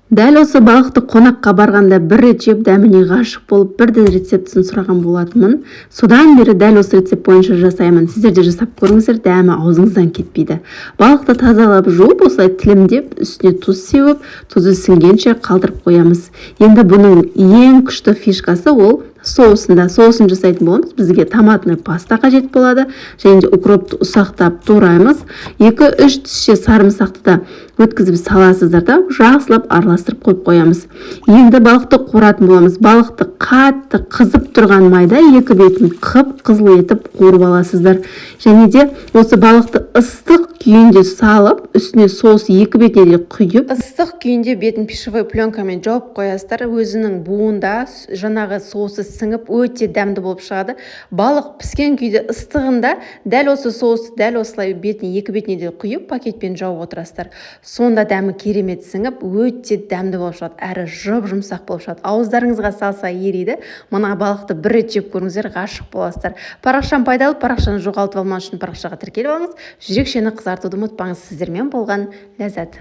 Дәл осы балықты қонаққа барғанда бір рет жеп дәміне ғашық болып бірден рецептісін сұраған болатынмын. Содан бері дәл осы рецепт бойынша жасаймын. Сіздер де жасап көріңіздер, дәмі аузыңыздан кетпейді. Балықты тазалап жуып, осылай тілімдеп, үстіне тұз сеуіп, тұзы сіңгенше қалдырып қоямыз. Енді бұның ең күшті фишкасы ол соусын жасайтын боламыз. Бізге томатный паста қажет болады, және де укропты ұсақтап тураймыз. 2-3 тісше сарымсақты да өткізіп саласыздар да жақсылап араластырып қойып қоямыз. Енді балықты қуыратын боламыз. Балықты қатты қызып тұрған майда екі бетін қып-қызыл етіп қуырып аласыздар. Және де осы балықты ыстық күйінде салып, үстіне соус екі бетіне де құйып, ыстық күйінде бетін пищевой пленкамен жауып қоясыздар. Өзінің буында жаңағы соусы сіңіп өте дәмді болып шығады. Балық піскен күйде ыстығында дәл осы соусты дәл осылай екі бетіне де құйып пакетпен жауып отырасыздар. Сонда дәмі керемет сіңіп, өте дәмді болып шығады, әрі жұп-жұмсақ болып шығады. Ауыздарыңызға салса ериді. Мына балықты бір рет жеп көріңіздер, ғашық боласыздар. Парақшам пайдалы, парақшаны жоғалтып алмау үшін парақшаға тіркеліп алыңыз. Жүрекшені қызартуды ұмытпаңыз. Сіздермен болған ләззат.